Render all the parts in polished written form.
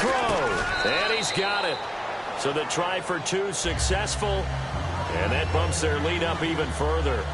throw. And he's got it. So the try for two successful. And that bumps their lead up even further.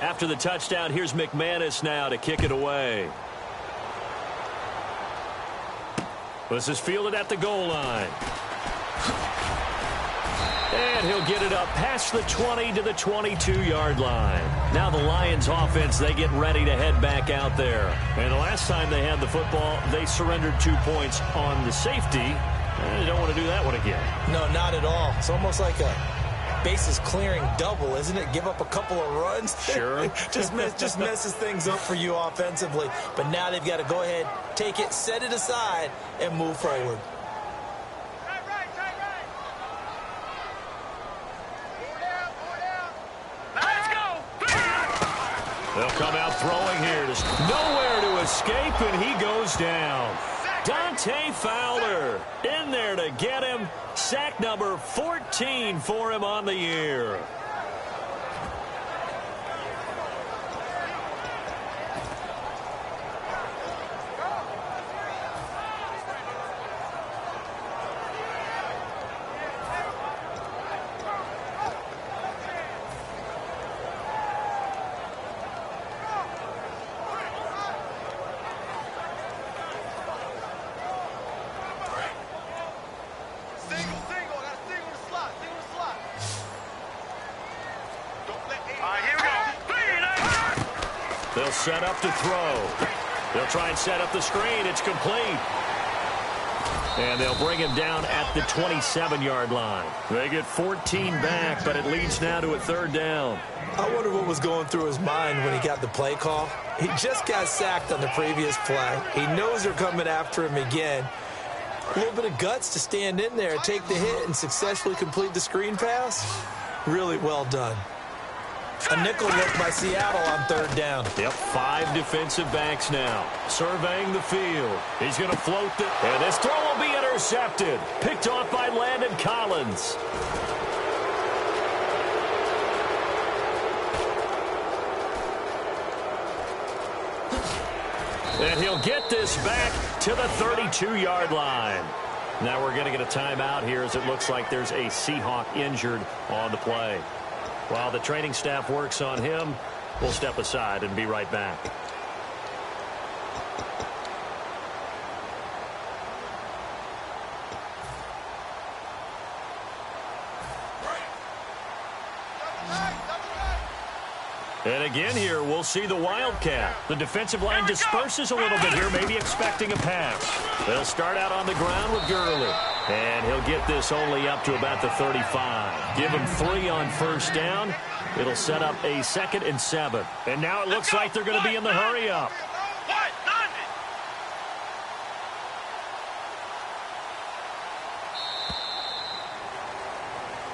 After the touchdown, here's McManus now to kick it away. This is fielded at the goal line. And he'll get it up past the 20 to the 22-yard line. Now the Lions offense, they get ready to head back out there. And the last time they had the football, they surrendered 2 points on the safety. And they don't want to do that one again. No, not at all. It's almost like a bases clearing double, isn't it? Give up a couple of runs. Sure. just messes things up for you offensively. But now they've got to go ahead, take it, set it aside, and move forward. Let's go. They'll come out throwing here. Just nowhere to escape, and he goes down. Dante Fowler in there to get him. Sack number 14 for him on the year. They'll set up to throw. They'll try and set up the screen. It's complete. And they'll bring him down at the 27-yard line. They get 14 back, but it leads now to a third down. I wonder what was going through his mind when he got the play call. He just got sacked on the previous play. He knows they're coming after him again. A little bit of guts to stand in there, take the hit, and successfully complete the screen pass. Really well done. A nickel look by Seattle on third down. Yep, 5 defensive backs now. Surveying the field. He's going to float the... And this throw will be intercepted. Picked off by Landon Collins. And he'll get this back to the 32-yard line. Now we're going to get a timeout here as it looks like there's a Seahawk injured on the play. While the training staff works on him, we'll step aside and be right back. And again here, we'll see the Wildcat. The defensive line disperses a little bit here, maybe expecting a pass. They'll start out on the ground with Gurley. And he'll get this only up to about the 35. Give him 3 on first down. It'll set up a 2nd and 7. And now it looks like they're going to be in the hurry-up.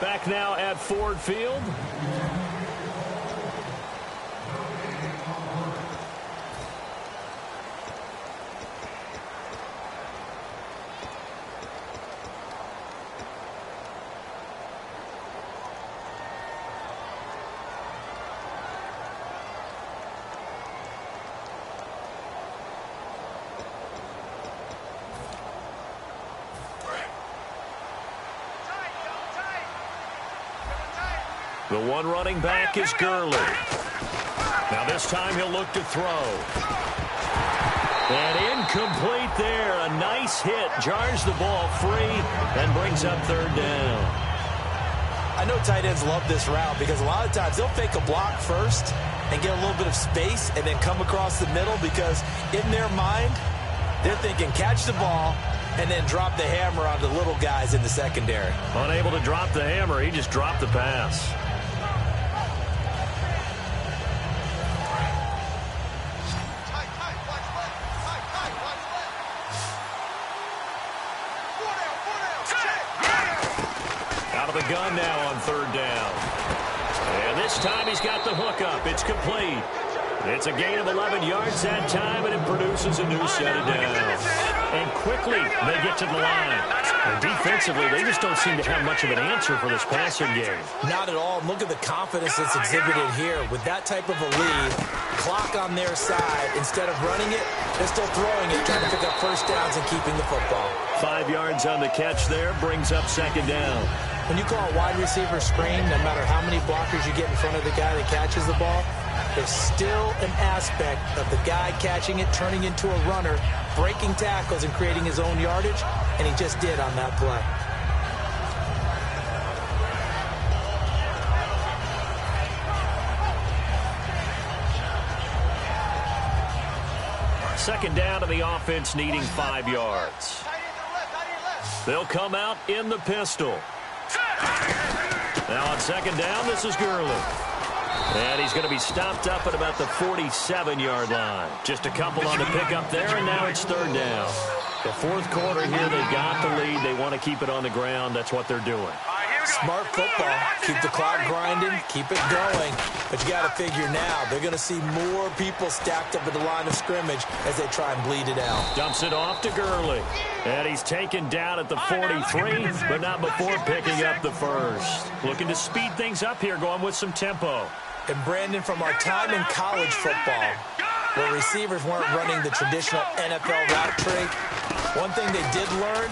Back now at Ford Field. The one running back is Gurley. Now this time he'll look to throw. And incomplete there. A nice hit. Jars the ball free and brings up third down. I know tight ends love this route because a lot of times they'll fake a block first and get a little bit of space and then come across the middle because in their mind, they're thinking catch the ball and then drop the hammer on the little guys in the secondary. Unable to drop the hammer, he just dropped the pass. Out of the gun now on third down. And this time he's got the hook up. It's complete. It's a gain of 11 yards that time, and it produces a new set of downs. And quickly, they get to the line. And defensively, they just don't seem to have much of an answer for this passing game. Not at all. Look at the confidence that's exhibited here. With that type of a lead, clock on their side, instead of running it, they're still throwing it, trying to pick up first downs and keeping the football. 5 yards on the catch there, brings up second down. When you call a wide receiver screen, no matter how many blockers you get in front of the guy that catches the ball, there's still an aspect of the guy catching it, turning into a runner, breaking tackles and creating his own yardage, and he just did on that play. Second down to the offense, needing 5 yards. They'll come out in the pistol. Now on second down, this is Gurley. And he's going to be stopped up at about the 47-yard line. Just a couple on the pickup there, and now it's third down. The fourth quarter here, they got the lead. They want to keep it on the ground. That's what they're doing. Smart football. Keep the clock grinding. Keep it going. But you got to figure now, they're going to see more people stacked up at the line of scrimmage as they try and bleed it out. Dumps it off to Gurley. And he's taken down at the 43, but not before picking up the first. Looking to speed things up here, going with some tempo. And Brandon, from our time in college football, where receivers weren't running the traditional NFL route tree, one thing they did learn,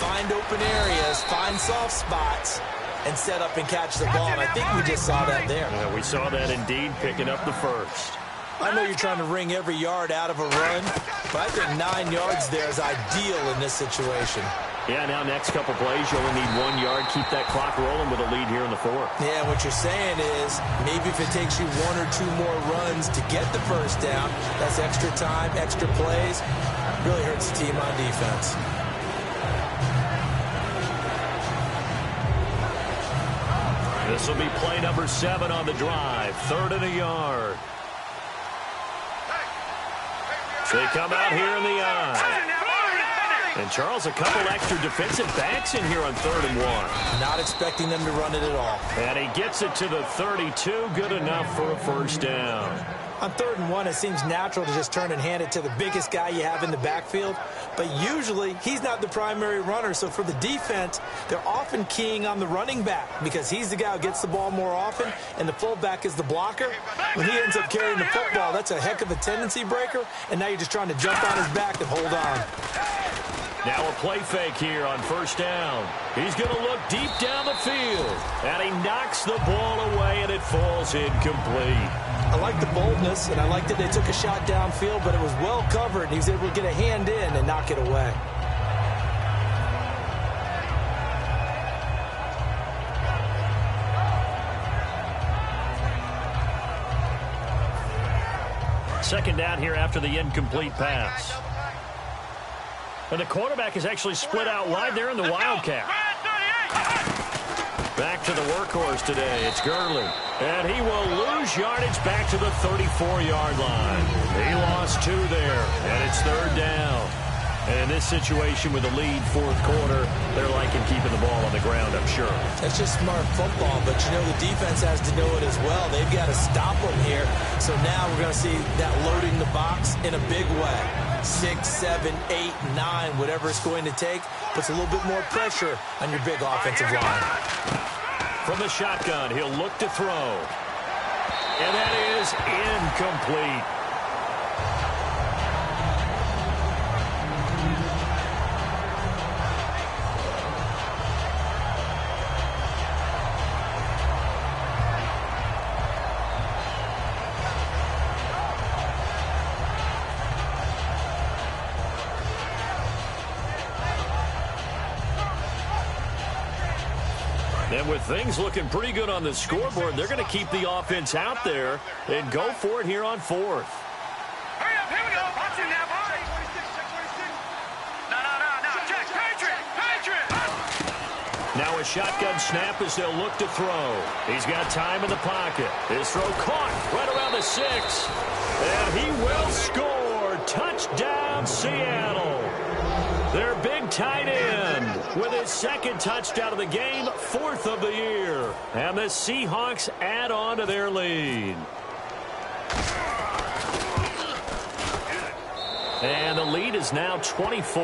find open areas, find soft spots, and set up and catch the ball. And I think we just saw that there. Yeah, we saw that indeed, picking up the first. I know you're trying to wring every yard out of a run, but I think 9 yards there is ideal in this situation. Yeah, now next couple plays, you only need 1 yard. Keep that clock rolling with a lead here in the fourth. Yeah, what you're saying is maybe if it takes you 1 or 2 more runs to get the first down, that's extra time, extra plays. Really hurts the team on defense. This will be play number 7 on the drive. 3rd and a yard. So they come out here in the eye. And, Charles, a couple extra defensive backs in here on 3rd and 1. Not expecting them to run it at all. And he gets it to the 32. Good enough for a first down. On 3rd and 1, it seems natural to just turn and hand it to the biggest guy you have in the backfield. But usually, he's not the primary runner. So for the defense, they're often keying on the running back because he's the guy who gets the ball more often, and the fullback is the blocker. When he ends up carrying the football, that's a heck of a tendency breaker, and now you're just trying to jump on his back and hold on. Now a play fake here on first down. He's going to look deep down the field. And he knocks the ball away, and it falls incomplete. I like the boldness, and I like that they took a shot downfield, but it was well covered, and he was able to get a hand in and knock it away. Second down here after the incomplete pass. And the quarterback is actually split out wide there in the Wildcat. Back to the workhorse today. It's Gurley. And he will lose yardage back to the 34-yard line. He lost 2 there. And it's 3rd down. And in this situation with the lead, fourth quarter, they're liking keeping the ball on the ground, I'm sure. That's just smart football, but you know the defense has to know it as well. They've got to stop them here. So now we're going to see that loading the box in a big way. 6, 7, 8, 9, whatever it's going to take, puts a little bit more pressure on your big offensive line. From the shotgun, he'll look to throw. And that is incomplete. And with things looking pretty good on the scoreboard, they're going to keep the offense out there and go for it here on 4th. Hurry up, here we go. Watch him now, boy. No. Check, Patriot. Now a shotgun snap as they'll look to throw. He's got time in the pocket. His throw caught right around the 6. And he will score. Touchdown, Seattle. Their big tight end with his 2nd touchdown of the game, 4th of the year. And the Seahawks add on to their lead. And the lead is now 24.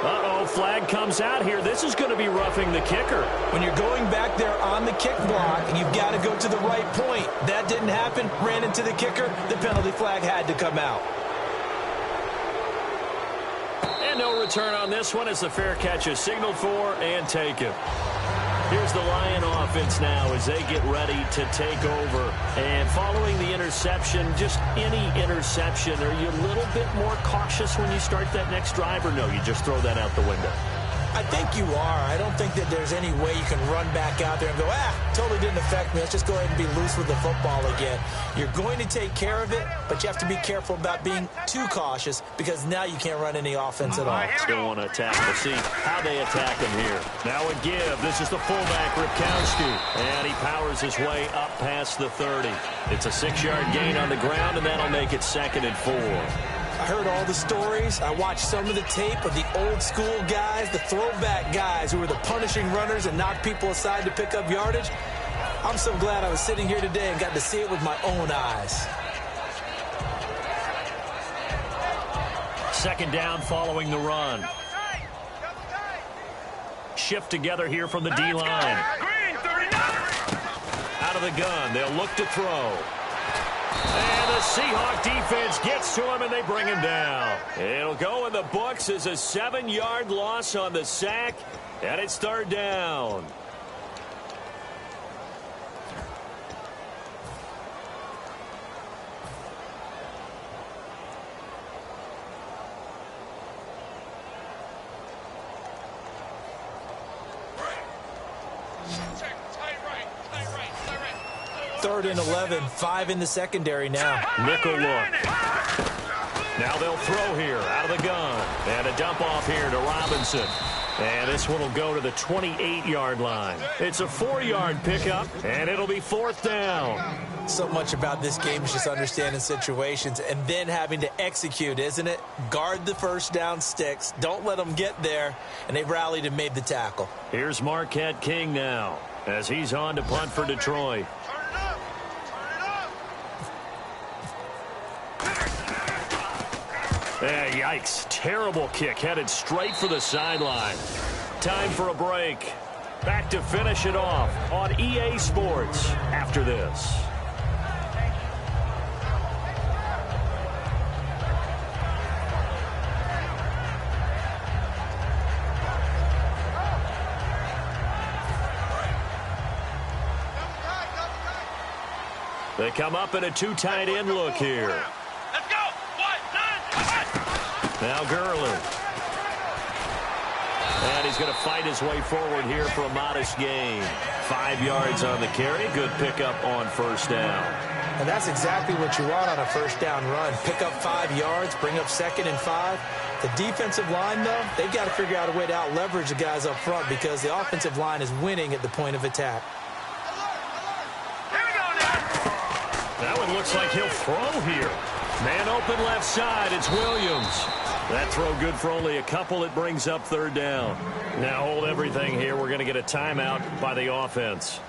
Uh-oh, flag comes out here. This is going to be roughing the kicker. When you're going back there on the kick block, you've got to go to the right point. That didn't happen. Ran into the kicker. The penalty flag had to come out. And no return on this one as the fair catch is signaled for and taken. Here's the Lion offense now as they get ready to take over. And following the interception, just any interception, are you a little bit more cautious when you start that next drive, or no, you just throw that out the window? I think you are. I don't think that there's any way you can run back out there and go, totally didn't affect me. Let's just go ahead and be loose with the football again. You're going to take care of it, but you have to be careful about being too cautious because now you can't run any offense at all. Still want to attack. We'll see how they attack him here. Now a give. This is the fullback, Ripkowski. And he powers his way up past the 30. It's a 6-yard gain on the ground, and that'll make it 2nd and 4. I heard all the stories. I watched some of the tape of the old school guys, the throwback guys who were the punishing runners and knocked people aside to pick up yardage. I'm so glad I was sitting here today and got to see it with my own eyes. 2nd down following the run. Shift together here from the D-line. Out of the gun, they'll look to throw. And the Seahawk defense gets to him, and they bring him down. It'll go in the books as a 7-yard loss on the sack, and it's 3rd down. Third and 11, 5 in the secondary now. Nickel look. Now they'll throw here out of the gun. And a dump off here to Robinson. And this one will go to the 28-yard line. It's a 4-yard pickup, and it'll be 4th down. So much about this game is just understanding situations and then having to execute, isn't it? Guard the first down sticks. Don't let them get there. And they rallied and made the tackle. Here's Marquette King now as he's on to punt for Detroit. Yikes. Terrible kick headed straight for the sideline. Time for a break. Back to finish it off on EA Sports after this. They come up in a 2 tight end look here. Now Gurley. And he's going to fight his way forward here for a modest gain. 5 yards on the carry. Good pickup on 1st down. And that's exactly what you want on a 1st down run. Pick up 5 yards, bring up 2nd and 5. The defensive line, though, they've got to figure out a way to out-leverage the guys up front because the offensive line is winning at the point of attack. That one looks like he'll throw here. Man open left side. It's Williams. That throw good for only a couple. It brings up 3rd down. Now hold everything here. We're going to get a timeout by the offense.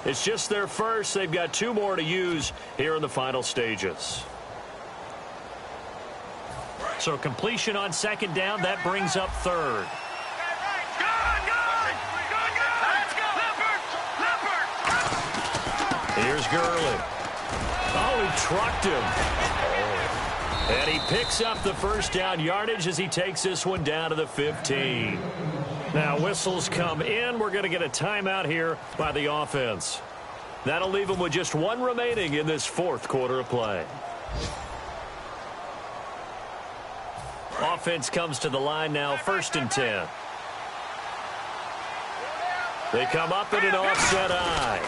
It's just their first. They've got 2 more to use here in the final stages. So completion on 2nd down. That brings up 3rd. Here's Gurley. Oh, he trucked him. And he picks up the 1st down yardage as he takes this one down to the 15. Now whistles come in. We're going to get a timeout here by the offense. That'll leave them with just 1 remaining in this 4th quarter of play. Offense comes to the line now, 1st and 10. They come up in an offset eye.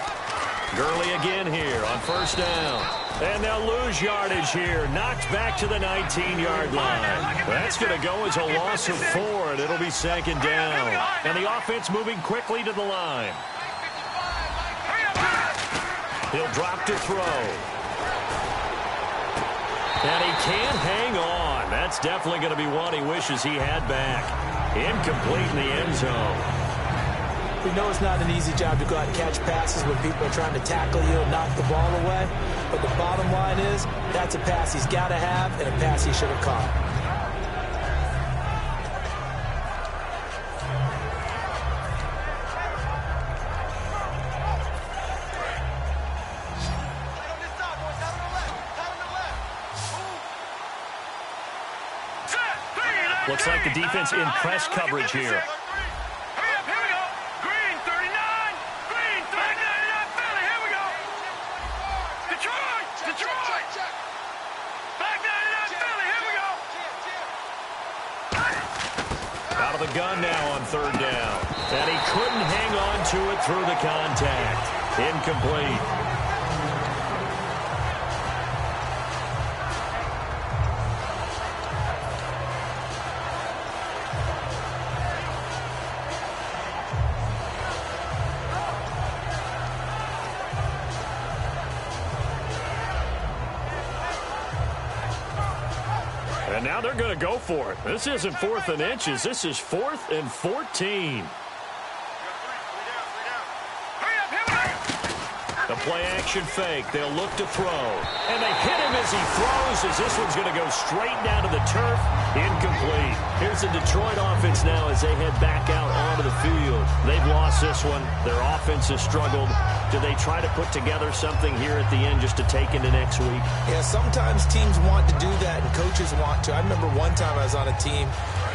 Gurley again here on 1st down. And they'll lose yardage here. Knocked back to the 19-yard line. That's going to go as a loss of 4, and it'll be 2nd down. And the offense moving quickly to the line. He'll drop to throw. And he can't hang on. That's definitely going to be one he wishes he had back. Incomplete in the end zone. We know it's not an easy job to go out and catch passes when people are trying to tackle you and knock the ball away. But the bottom line is, that's a pass he's got to have and a pass he should have caught. Looks like the defense in press coverage here. Hurry up, here we go. Green, 39. Green, back 99, Philly, here we go. Detroit, Detroit. Back 99, Philly, here we go. Out of the gun now on third down. And he couldn't hang on to it through the contact. Incomplete. And now they're going to go for it. This isn't 4th and inches. This is 4th and 14. The play-action fake. They'll look to throw. And they hit him as he throws, as this one's going to go straight down to the turf. Incomplete. Here's the Detroit offense now as they head back out onto the field. They've lost this one. Their offense has struggled. Do they try to put together something here at the end just to take into next week? Yeah, sometimes teams want to do that and coaches want to. I remember one time I was on a team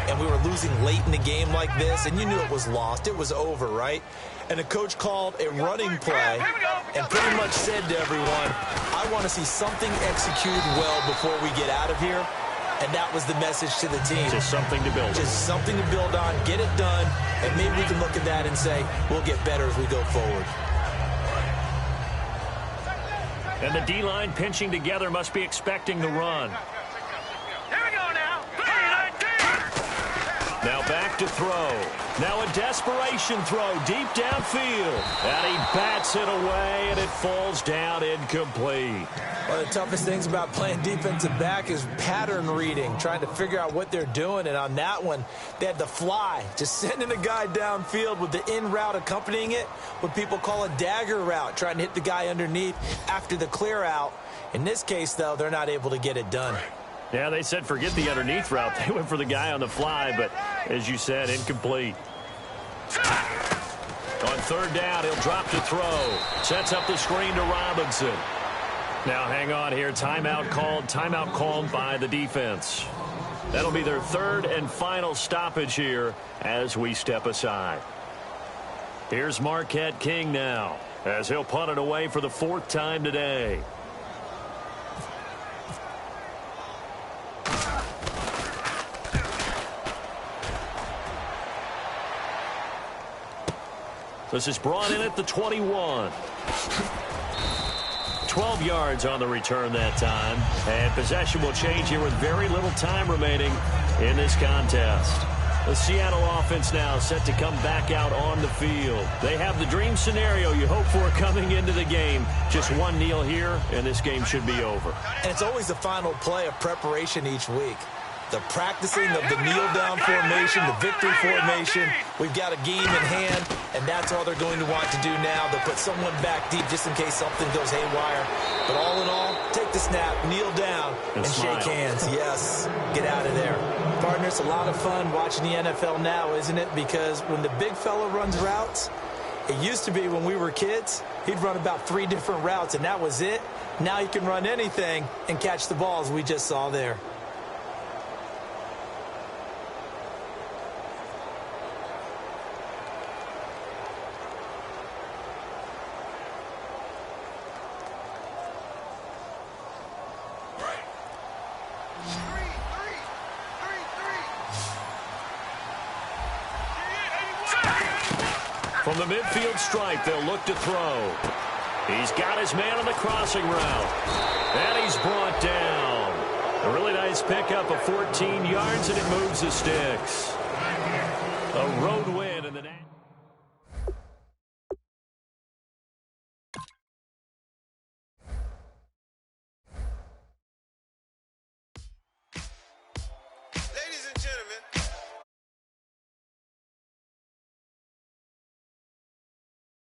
and we were losing late in the game like this, and you knew it was lost. It was over, right? And the coach called a running play and pretty much said to everyone, I want to see something executed well before we get out of here. And that was the message to the team. Just something to build on. Just something to build on, get it done, and maybe we can look at that and say, we'll get better as we go forward. And the D-line pinching together must be expecting the run. Here we go now. 319. Now back to throw. Now a desperation throw deep downfield. And he bats it away, and it falls down incomplete. One of the toughest things about playing defensive back is pattern reading, trying to figure out what they're doing. And on that one, they had the fly, just sending a guy downfield with the in route accompanying it, what people call a dagger route, trying to hit the guy underneath after the clear out. In this case, though, they're not able to get it done. Yeah, they said forget the underneath route. They went for the guy on the fly, but as you said, incomplete. On third down, he'll drop to throw. Sets up the screen to Robinson. Now hang on here. Timeout called by the defense. That'll be their third and final stoppage here as we step aside. Here's Marquette King now as he'll punt it away for the 4th time today. This is brought in at the 21. 12 yards on the return that time. And possession will change here with very little time remaining in this contest. The Seattle offense now set to come back out on the field. They have the dream scenario you hope for coming into the game. Just one kneel here, and this game should be over. And it's always the final play of preparation each week. The practicing of the kneel-down formation, the victory formation. We've got a game in hand, and that's all they're going to want to do now. They'll put someone back deep just in case something goes haywire. But all in all, take the snap, kneel down, and shake hands. Yes, get out of there. Partner, it's a lot of fun watching the NFL now, isn't it? Because when the big fella runs routes, it used to be when we were kids, he'd run about 3 different routes, and that was it. Now he can run anything and catch the balls we just saw there. From the midfield stripe, they'll look to throw. He's got his man on the crossing route. And he's brought down. A really nice pickup of 14 yards, and it moves the sticks. A road